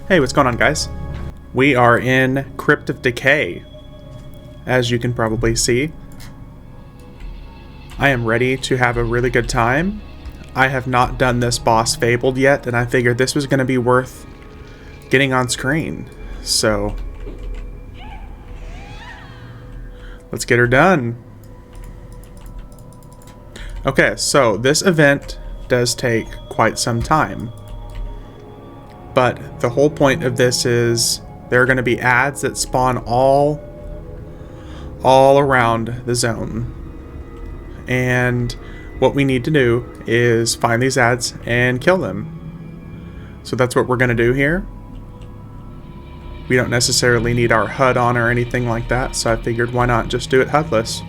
Hey, what's going on, guys? We are in Crypt of Decay. As you can probably see, I am ready to have a really good time. I have not done this boss Fabled yet, and I figured this was going to be worth getting on screen. So, let's get her done. Okay, so this event does take quite some time. But the whole point of this is there are going to be ads that spawn all around the zone. And what we need to do is find these ads and kill them. So that's what we're going to do here. We don't necessarily need our HUD on or anything like that, so I figured why not just do it HUDless.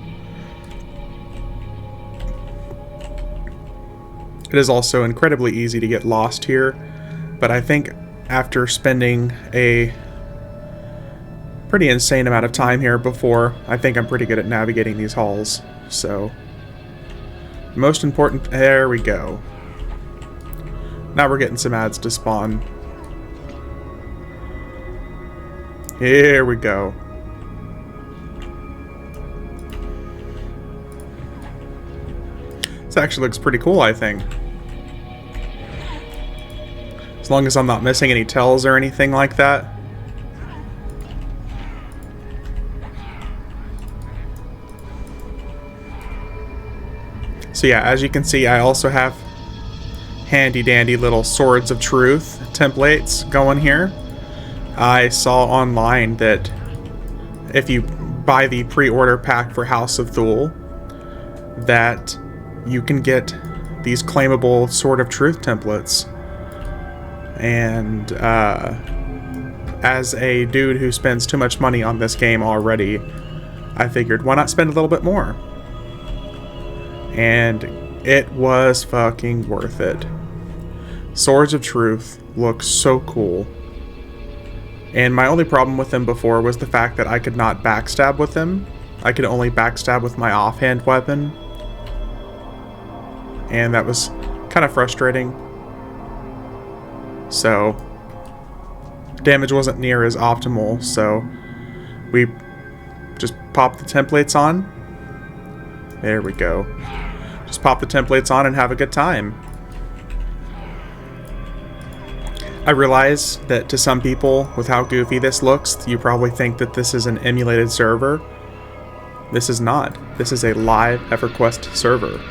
It is also incredibly easy to get lost here. But I think after spending a pretty insane amount of time here before, I think I'm pretty good at navigating these halls. So, most important, there we go. Now we're getting some ads to spawn. Here we go. This actually looks pretty cool, I think. As long as I'm not missing any tells or anything like that. So yeah, as you can see, I also have handy dandy little Swords of Truth templates going here. I saw online that if you buy the pre-order pack for House of Thule, that you can get these claimable Sword of Truth templates. And as a dude who spends too much money on this game already, I figured why not spend a little bit more? And it was fucking worth it. Swords of Truth look so cool. And my only problem with them before was the fact that I could not backstab with them. I could only backstab with my offhand weapon. And that was kind of frustrating. So, damage wasn't near as optimal, so we just popped the templates on. There we go. Just pop the templates on and have a good time. I realize that to some people, with how goofy this looks, you probably think that this is an emulated server. This is not. This is a live EverQuest server.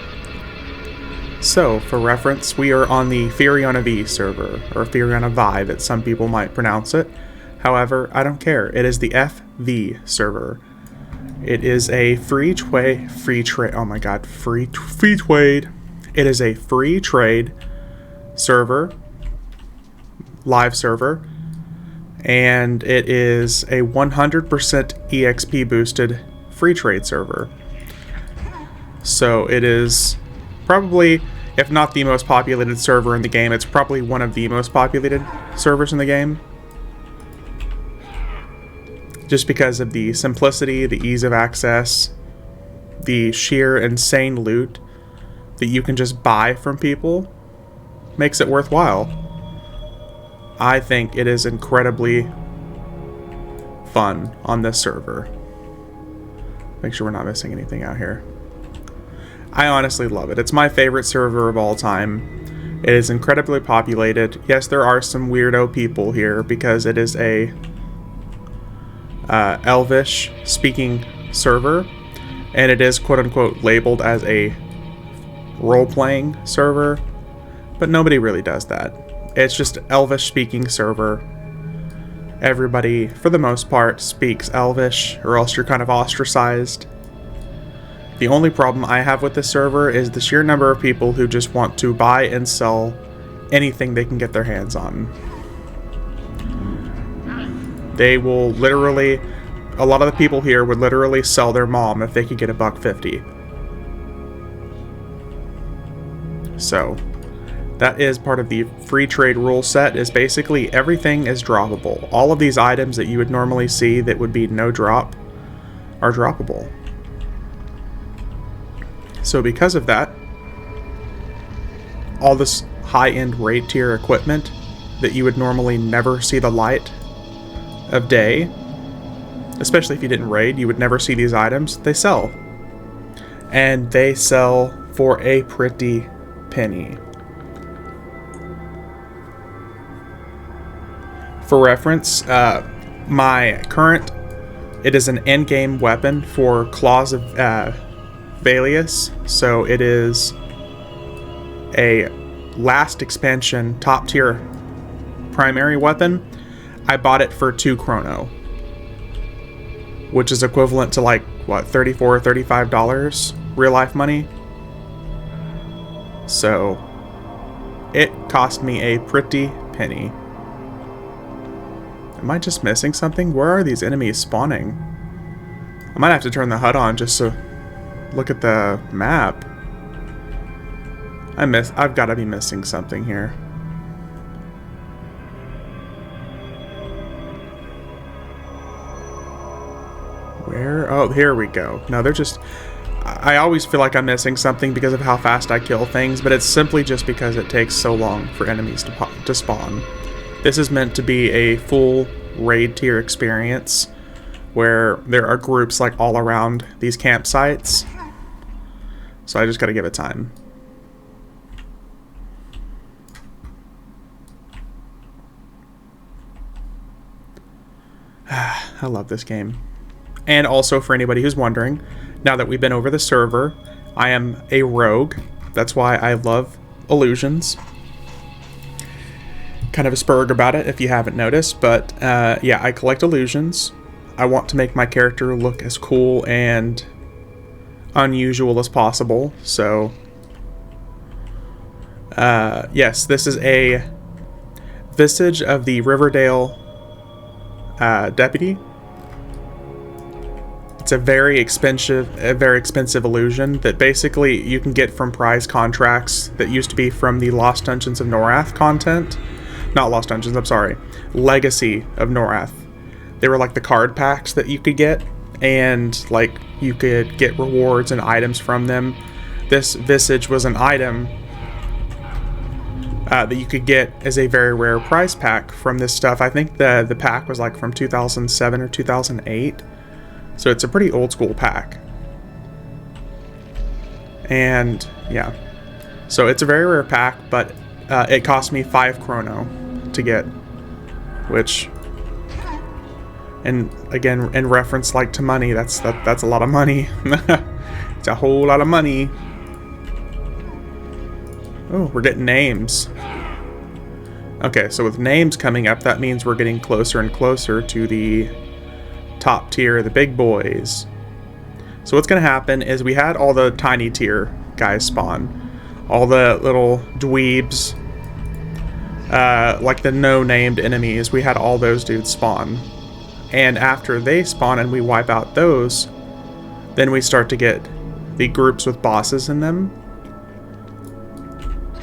So, for reference, we are on the Furiona V server, or Furiona Vi that some people might pronounce it. However, I don't care. It is the FV server. It is a free trade. Oh my god, free trade. It is a free trade server, live server, and it is a 100% EXP boosted free trade server. So it is probably, if not the most populated server in the game, it's probably one of the most populated servers in the game. Just because of the simplicity, the ease of access, the sheer insane loot that you can just buy from people makes it worthwhile. I think it is incredibly fun on this server. Make sure we're not missing anything out here. I honestly love it. It's my favorite server of all time. It is incredibly populated. Yes, there are some weirdo people here because it is a Elvish speaking server, and it is quote-unquote labeled as a role-playing server, but nobody really does that. It's just Elvish speaking server. Everybody, for the most part, speaks Elvish, or else you're kind of ostracized. The only problem I have with this server is the sheer number of people who just want to buy and sell anything they can get their hands on. They will literally, a lot of the people here would literally sell their mom if they could get $1.50. So, that is part of the free trade rule set, is basically everything is droppable. All of these items that you would normally see that would be no drop are droppable. So because of that, all this high-end raid tier equipment that you would normally never see the light of day, especially if you didn't raid, you would never see these items. They sell. And they sell for a pretty penny. For reference, my current, it is an endgame weapon for Claws of Valius, so it is a last expansion top tier primary weapon. I bought it for 2 chrono, which is equivalent to like, what, $34 or $35 real life money. So it cost me a pretty penny. Am I just missing something? Where are these enemies spawning? I might have to turn the HUD on just to look at the map. I've got to be missing something here. Where? Oh, here we go. No, they're just... I always feel like I'm missing something because of how fast I kill things, but it's simply just because it takes so long for enemies to spawn. This is meant to be a full raid tier experience where there are groups like all around these campsites. So I just gotta give it time. I love this game. And also, for anybody who's wondering, now that we've been over the server, I am a rogue. That's why I love illusions. Kind of a spurg about it if you haven't noticed, but yeah, I collect illusions. I want to make my character look as cool and unusual as possible, so yes, this is a visage of the Riverdale deputy. It's a very expensive illusion that basically you can get from prize contracts that used to be from the Lost Dungeons of Norath content. Not Lost Dungeons, I'm sorry. Legacy of Norath. They were like the card packs that you could get, and like you could get rewards and items from them. This visage was an item that you could get as a very rare prize pack from this stuff. I think the pack was like from 2007 or 2008. So it's a pretty old school pack. And yeah. So it's a very rare pack, but it cost me 5 chrono to get, which, and again, in reference like to money, that's a lot of money. It's a whole lot of money. Oh, we're getting names. Okay, so with names coming up, that means we're getting closer and closer to the top tier, the big boys. So what's going to happen is we had all the tiny tier guys spawn. All the little dweebs, like the no-named enemies, we had all those dudes spawn. And after they spawn and we wipe out those, then we start to get the groups with bosses in them.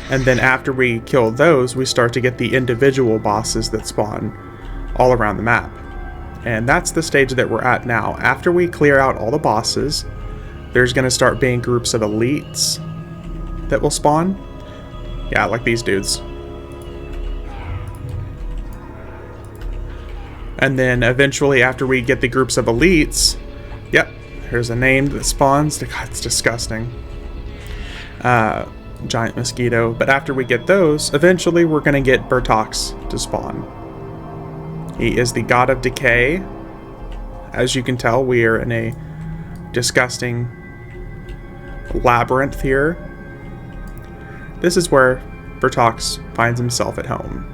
And then after we kill those, we start to get the individual bosses that spawn all around the map. And that's the stage that we're at now. After we clear out all the bosses, there's going to start being groups of elites that will spawn. Yeah, like these dudes. And then eventually, after we get the groups of elites, yep, here's a name that spawns. God, it's disgusting. Giant mosquito. But after we get those, eventually we're going to get Bertox to spawn. He is the god of decay. As you can tell, we are in a disgusting labyrinth here. This is where Bertox finds himself at home.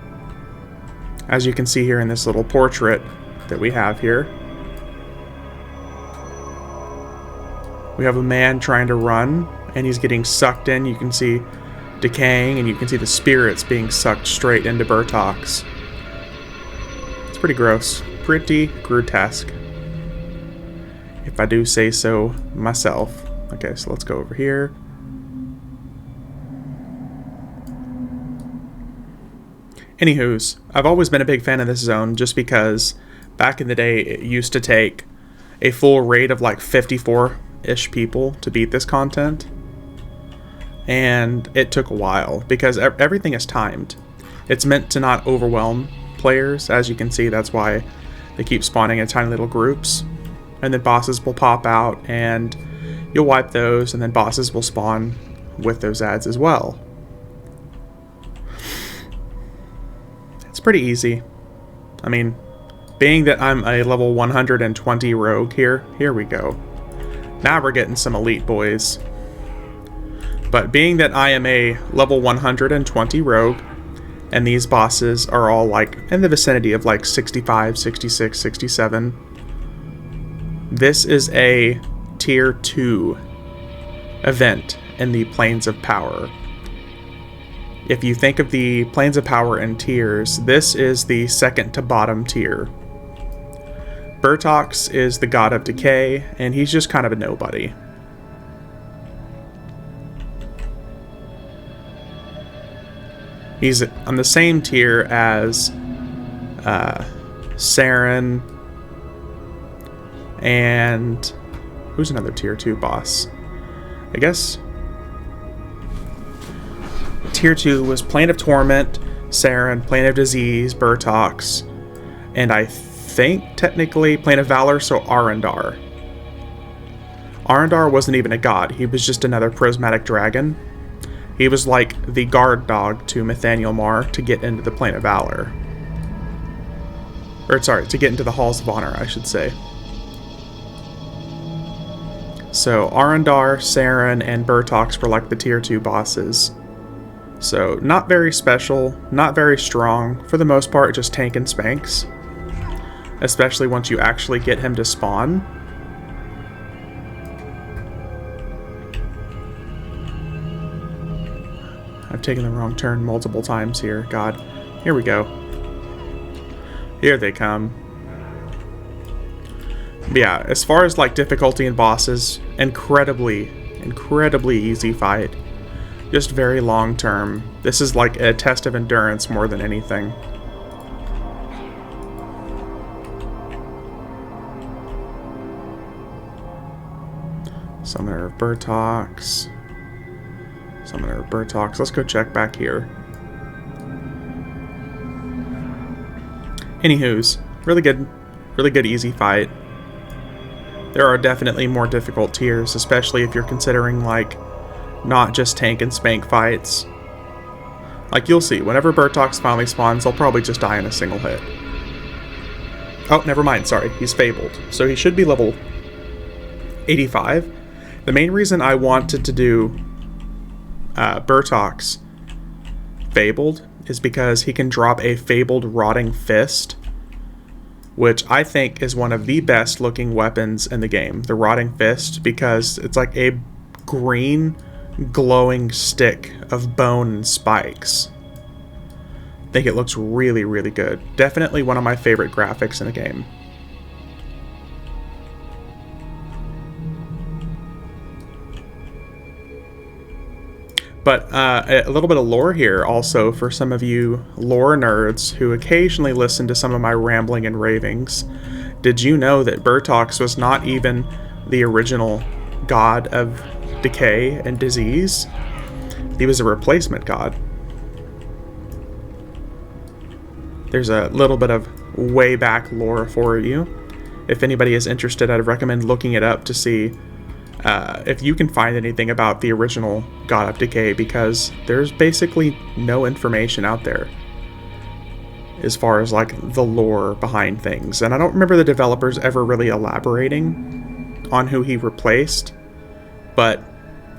As you can see here in this little portrait that we have here. We have a man trying to run, and he's getting sucked in. You can see decaying, and you can see the spirits being sucked straight into Bertox. Pretty gross. Pretty grotesque, if I do say so myself. Okay, so let's go over here. Anywho's, I've always been a big fan of this zone just because back in the day it used to take a full raid of like 54-ish people to beat this content. And it took a while because everything is timed. It's meant to not overwhelm players. As you can see, that's why they keep spawning in tiny little groups. And then bosses will pop out and you'll wipe those, and then bosses will spawn with those ads as well. It's pretty easy. I mean, being that I'm a level 120 rogue here we go. Now we're getting some elite boys. But being that I am a level 120 rogue, and these bosses are all like in the vicinity of like 65, 66, 67, this is a tier 2 event in the Planes of Power. If you think of the Planes of Power in tiers, this is the second to bottom tier. Bertox is the god of decay, and he's just kind of a nobody. He's on the same tier as Saren, and who's another tier 2 boss? I guess tier 2 was Plane of Torment, Saren, Plane of Disease, Bertox, and I think technically Plane of Valor, so Arendar. Arendar wasn't even a god, he was just another prismatic dragon. He was like the guard dog to Nathaniel Marr to get into the Plane of Valor. Or sorry, to get into the Halls of Honor, I should say. So Arendar, Saren, and Bertox were like the tier 2 bosses. So not very special, not very strong, for the most part just tank and spanks. Especially once you actually get him to spawn. I've taken the wrong turn multiple times here, God. Here we go. Here they come. But yeah, as far as like difficulty and bosses, incredibly easy fight. Just very long term. This is like a test of endurance more than anything. Summoner of Bertox. Summoner of Bertox. Let's go check back here. Anywho's, really good easy fight. There are definitely more difficult tiers, especially if you're considering like not just tank and spank fights. Like you'll see, whenever Bertox finally spawns, they'll probably just die in a single hit. Oh, never mind, sorry, he's Fabled. So he should be level 85. The main reason I wanted to do Bertox Fabled is because he can drop a Fabled Rotting Fist, which I think is one of the best looking weapons in the game, the Rotting Fist, because it's like a green glowing stick of bone and spikes. I think it looks really good. Definitely one of my favorite graphics in a game. But a little bit of lore here also for some of you lore nerds who occasionally listen to some of my rambling and ravings. Did you know that Bertox was not even the original god of decay and disease? He was a replacement god. There's a little bit of way back lore for you. If anybody is interested, I'd recommend looking it up to see if you can find anything about the original God of Decay, because there's basically no information out there as far as like the lore behind things. And I don't remember the developers ever really elaborating on who he replaced, but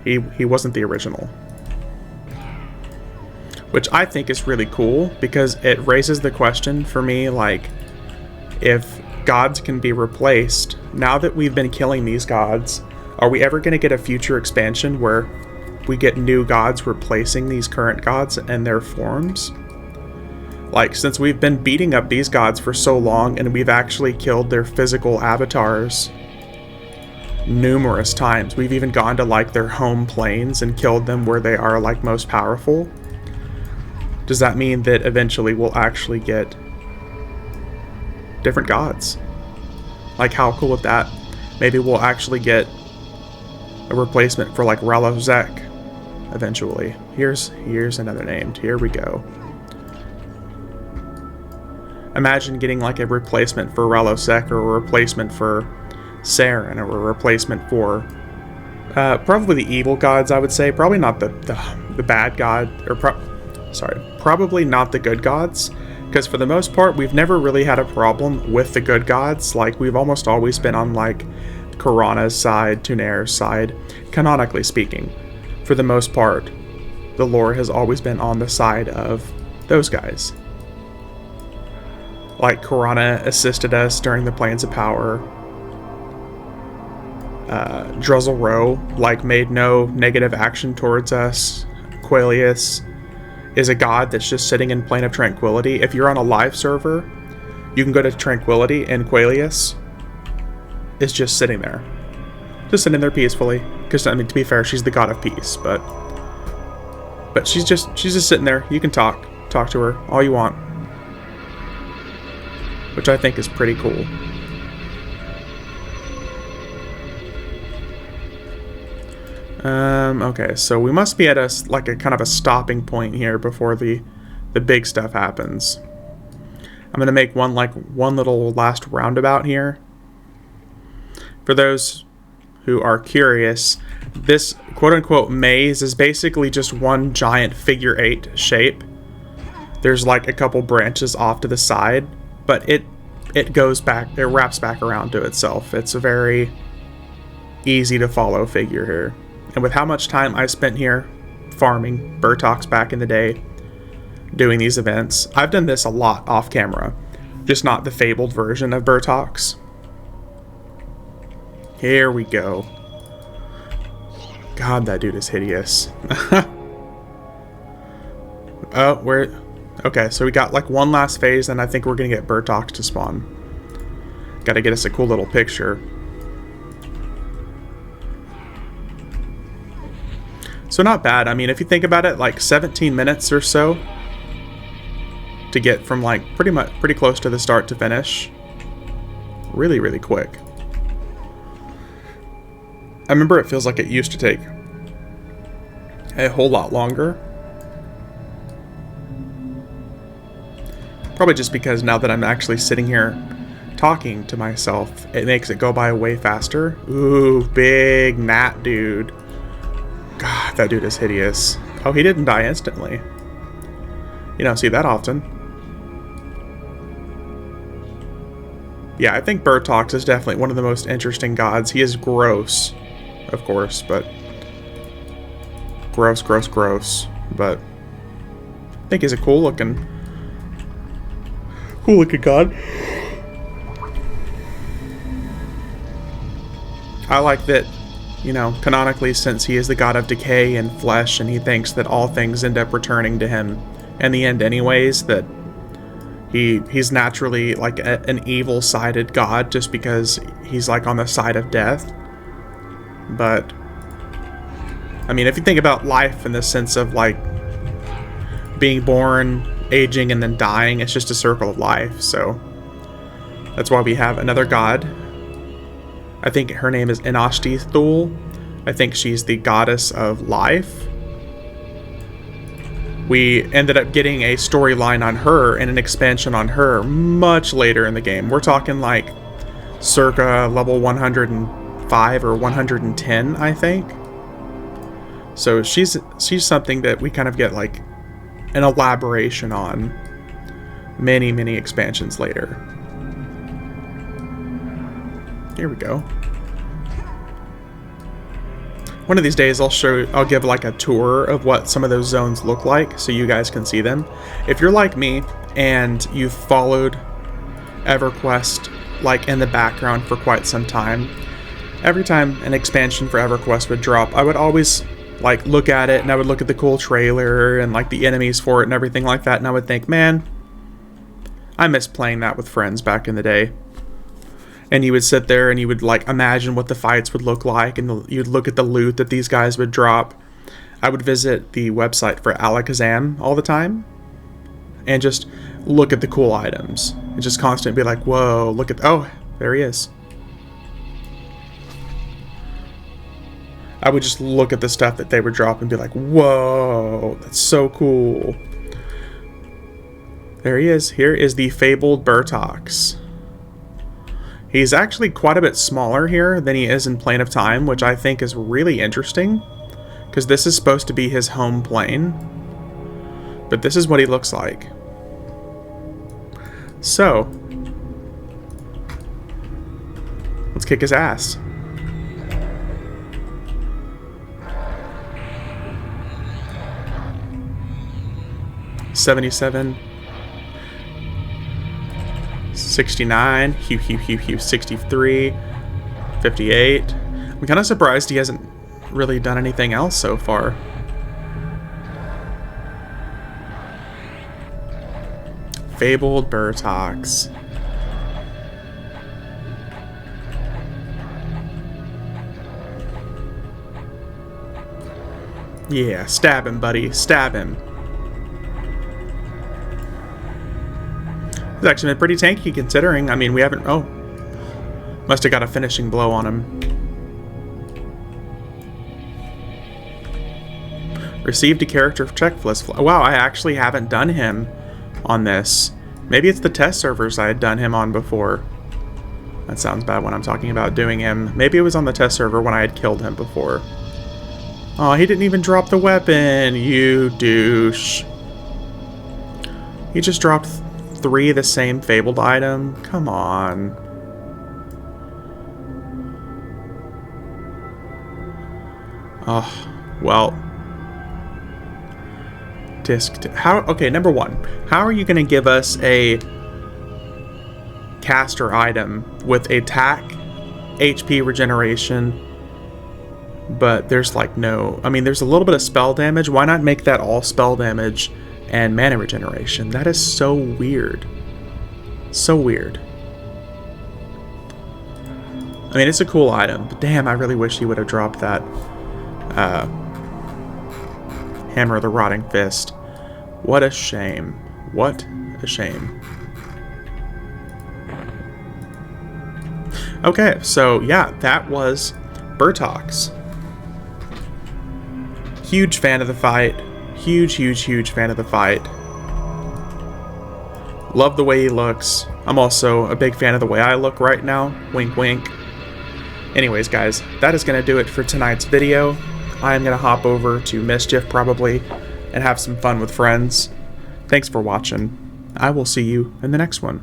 he wasn't the original. Which I think is really cool, because it raises the question for me, like, if gods can be replaced, now that we've been killing these gods, are we ever going to get a future expansion where we get new gods replacing these current gods and their forms? Like, since we've been beating up these gods for so long and we've actually killed their physical avatars numerous times, we've even gone to like their home planes and killed them where they are like most powerful. Does that mean that eventually we'll actually get different gods? Like, how cool would that? Maybe we'll actually get a replacement for like Ralozek eventually. Here's another name. Here we go. Imagine getting like a replacement for Relosec, or a replacement for Saren, or a replacement for probably the evil gods, I would say. Probably not the bad god, or probably not the good gods, because for the most part, we've never really had a problem with the good gods. Like, we've almost always been on, like, Karana's side, Tunair's side, canonically speaking. For the most part, the lore has always been on the side of those guys. Like, Karana assisted us during the Planes of Power. Druzzle Row, like, made no negative action towards us. Quaelius is a god that's just sitting in Plane of Tranquility. If you're on a live server, you can go to Tranquility, and Quaelius is just sitting there. Just sitting there peacefully. Because, I mean, to be fair, she's the god of peace, but she's just sitting there. You can talk to her all you want. Which I think is pretty cool. Okay, so we must be at a kind of a stopping point here before the big stuff happens. I'm gonna make one little last roundabout here. For those who are curious, this quote-unquote maze is basically just one giant figure 8 shape. There's like a couple branches off to the side, but it goes back, it wraps back around to itself. It's a very easy to follow figure here. And with how much time I spent here farming Bertox back in the day, doing these events, I've done this a lot off camera, just not the fabled version of Bertox. Here we go. God, that dude is hideous. Oh, okay, so we got like one last phase, and I think we're gonna get Bertox to spawn. Gotta get us a cool little picture. So not bad. I mean, if you think about it, like 17 minutes or so to get from like pretty close to the start to finish. Really, really quick. I remember it feels like it used to take a whole lot longer. Probably just because now that I'm actually sitting here talking to myself, it makes it go by way faster. Ooh, big gnat dude. God, that dude is hideous. Oh, he didn't die instantly. You don't see that often. Yeah, I think Bertox is definitely one of the most interesting gods. He is gross, of course, but... Gross. But I think he's a cool looking god. I like that, you know, canonically, since he is the god of decay and flesh, and he thinks that all things end up returning to him in the end anyways, that he's naturally like an evil-sided god just because he's like on the side of death. But I mean, if you think about life in the sense of like being born, aging, and then dying, it's just a circle of life. So that's why we have another god. I think her name is Inashti Thul. I think she's the goddess of life. We ended up getting a storyline on her and an expansion on her much later in the game. We're talking like circa level 105 or 110, I think. So she's something that we kind of get like an elaboration on many expansions later. Here we go. One of these days I'll give like a tour of what some of those zones look like so you guys can see them. If you're like me and you've followed EverQuest like in the background for quite some time, every time an expansion for EverQuest would drop, I would always like look at it and I would look at the cool trailer and like the enemies for it and everything like that, and I would think, man, I miss playing that with friends back in the day. And you would sit there and you would like imagine what the fights would look like, and you'd look at the loot that these guys would drop. I would visit the website for Alakazam all the time and just look at the cool items and just constantly be like, whoa, look at, oh, there he is. I would just look at the stuff that they would drop and be like, whoa, that's so cool. There he is. Here is the Fabled Bertox. He's actually quite a bit smaller here than he is in Plane of Time, which I think is really interesting, because this is supposed to be his home plane. But this is what he looks like. So, let's kick his ass. $77. 69, 63, 58. I'm kind of surprised he hasn't really done anything else so far. Fabled Bertox. Yeah, stab him, buddy. Stab him. It's actually been pretty tanky considering. I mean, we haven't... Oh. Must have got a finishing blow on him. Received a character checklist. Wow, I actually haven't done him on this. Maybe it's the test servers I had done him on before. That sounds bad when I'm talking about doing him. Maybe it was on the test server when I had killed him before. Oh, he didn't even drop the weapon, you douche. He just dropped 3 of the same fabled item? Come on. Oh, well. Okay, number 1. How are you going to give us a caster item with attack, HP regeneration, but there's like no... I mean, there's a little bit of spell damage. Why not make that all spell damage and mana regeneration? That is so weird. So weird. I mean, it's a cool item, but damn, I really wish he would have dropped that Hammer of the Rotting Fist. What a shame. What a shame. Okay, so yeah, that was Bertox. Huge fan of the fight. Huge fan of the fight. Love the way he looks. I'm also a big fan of the way I look right now. Wink, wink. Anyways, guys, that is going to do it for tonight's video. I am going to hop over to Mischief probably and have some fun with friends. Thanks for watching. I will see you in the next one.